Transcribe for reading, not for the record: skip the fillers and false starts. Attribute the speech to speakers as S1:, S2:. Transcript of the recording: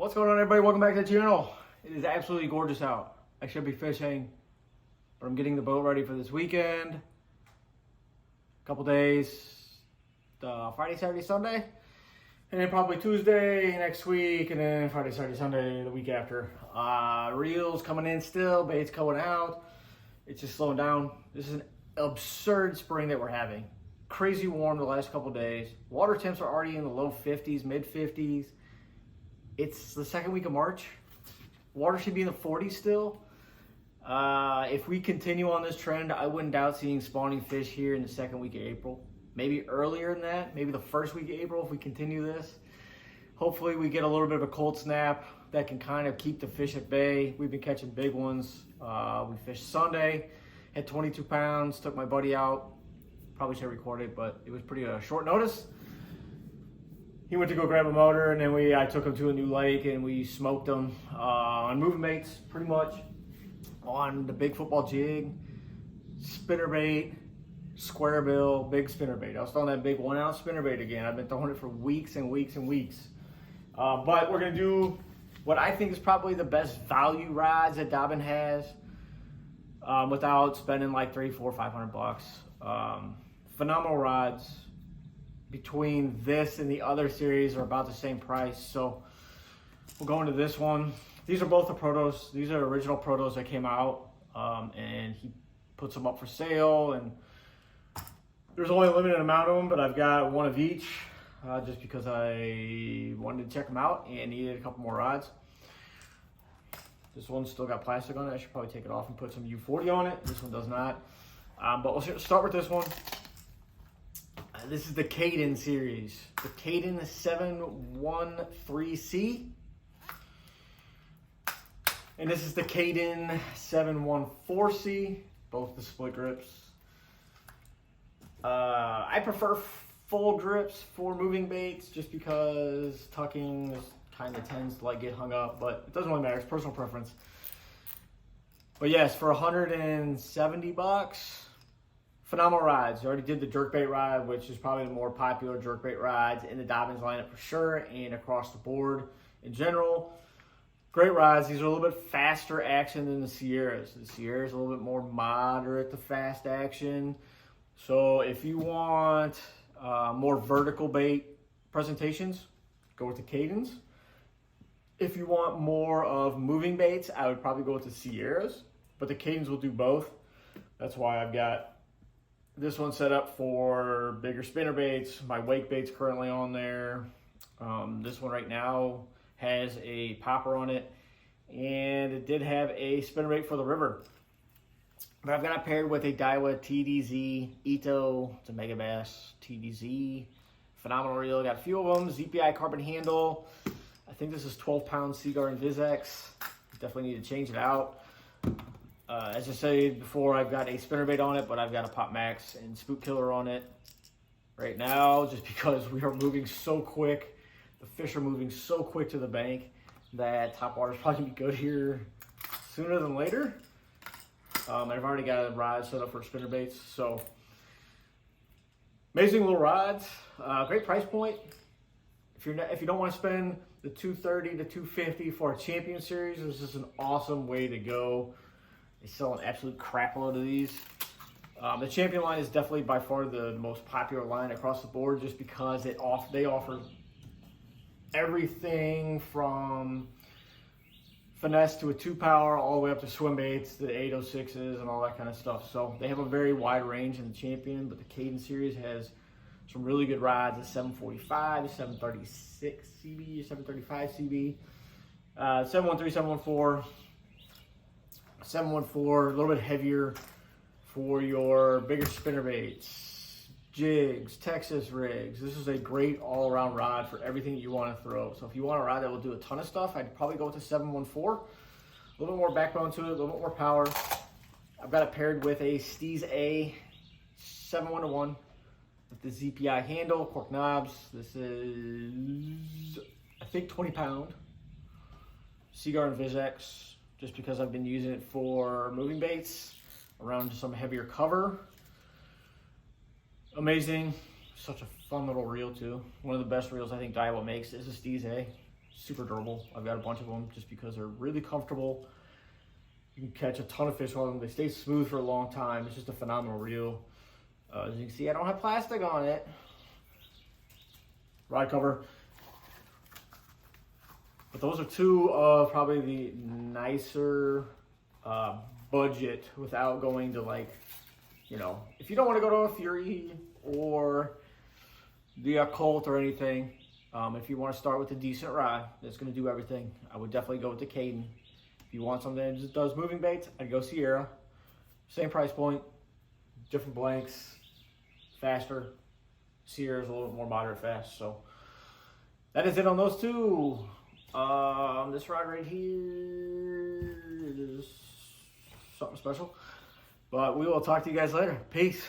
S1: What's going on, everybody? Welcome back to the channel. It is absolutely gorgeous out. I should be fishing, but I'm getting the boat ready for this weekend. A couple days, Friday, Saturday, Sunday, and then probably Tuesday next week, and then Friday, Saturday, Sunday the week after. Reels coming in still, baits going out. It's just slowing down. This is an absurd spring that we're having. Crazy warm the last couple days. Water temps are already in the low 50s, mid 50s. It's the second week of March. Water should be in the 40s still. If we continue on this trend, I wouldn't doubt seeing spawning fish here in the second week of April. Maybe earlier than that, maybe the first week of April if we continue this. Hopefully we get a little bit of a cold snap that can kind of keep the fish at bay. We've been catching big ones. We fished Sunday, had 22 pounds, took my buddy out. Probably should have recorded, but it was pretty short notice. He went to go grab a motor, and then I took him to a new lake, and we smoked him on moving baits, pretty much on the big football jig, spinnerbait, square bill, big spinnerbait. I was throwing that big 1 ounce spinnerbait again. I've been throwing it for weeks and weeks and weeks. But we're gonna do what I think is probably the best value rods that Dobyns has, without spending like $300, $400, $500. Phenomenal rods. Between this and the other series are about the same price, so we'll go into this one. These are both the protos. These are original protos that came out, and he puts them up for sale, and there's only a limited amount of them, but I've got one of each just because I wanted to check them out and needed a couple more rods. This one's still got plastic on it. I should probably take it off and put some U40 on it. This one does not, but we'll start with this one. This is the Kaden series, the Kaden 713C, and this is the Kaden 714C, both the split grips. I prefer full grips for moving baits just because tucking kind of tends to get hung up, but it doesn't really matter, it's personal preference. But yes, for 170 bucks. Phenomenal rods. You already did the jerkbait rod, which is probably the more popular jerkbait rods in the Dobyns lineup for sure, and across the board in general. Great rods. These are a little bit faster action than the Sierras. The Sierras are a little bit more moderate to fast action. So if you want more vertical bait presentations, go with the Kadens. If you want more of moving baits, I would probably go with the Sierras, but the Kadens will do both. That's why I've got this one's set up for bigger spinner baits. My wake bait's currently on there. This one right now has a popper on it, and it did have a spinner bait for the river. But I've got it paired with a Daiwa TDZ Ito. It's a Mega Bass TDZ. Phenomenal reel. Got a few of them. ZPI carbon handle. I think this is 12-pound Seaguar and VizX. Definitely need to change it out. As I said before, I've got a spinnerbait on it, but I've got a Pop Max and Spook Killer on it right now, just because we are moving so quick. The fish are moving so quick to the bank that top water is probably going to be good here sooner than later. And I've already got a rod set up for spinnerbaits, so amazing little rods. Great price point. If you don't want to spend the $230 to $250 for a Champion Series, this is an awesome way to go. They sell an absolute crap load of these. The Champion line is definitely by far the most popular line across the board, just because they offer everything from finesse to a 2-power all the way up to swim baits, the 806s, and all that kind of stuff. So they have a very wide range in the Champion, but the Kaden series has some really good rods, the 745, the 736 CB, 735 CB, 713, 714. 714, a little bit heavier for your bigger spinnerbaits, jigs, Texas rigs. This is a great all-around rod for everything you want to throw. So if you want a rod that will do a ton of stuff, I'd probably go with the 714. A little bit more backbone to it, a little bit more power. I've got it paired with a Steez A 7-1-1 with the ZPI handle, cork knobs. This is, I think, 20-pound Seaguar and VizX. Just because I've been using it for moving baits around some heavier cover. Amazing. Such a fun little reel too. One of the best reels I think Daiwa makes is a Steez A. super durable. I've got a bunch of them just because they're really comfortable. You can catch a ton of fish on them. They stay smooth for a long time. It's just a phenomenal reel. As you can see, I don't have plastic on it. Rod cover. But those are two of probably the nicer budget without going to, like, you know, if you don't want to go to a Fury or the Occult or anything, if you want to start with a decent rod that's going to do everything, I would definitely go with the Kaden. If you want something that just does moving baits, I'd go Sierra. Same price point, different blanks, faster. Sierra's a little bit more moderate fast. So that is it on those two. This rod right here is something special. But we will talk to you guys later. Peace.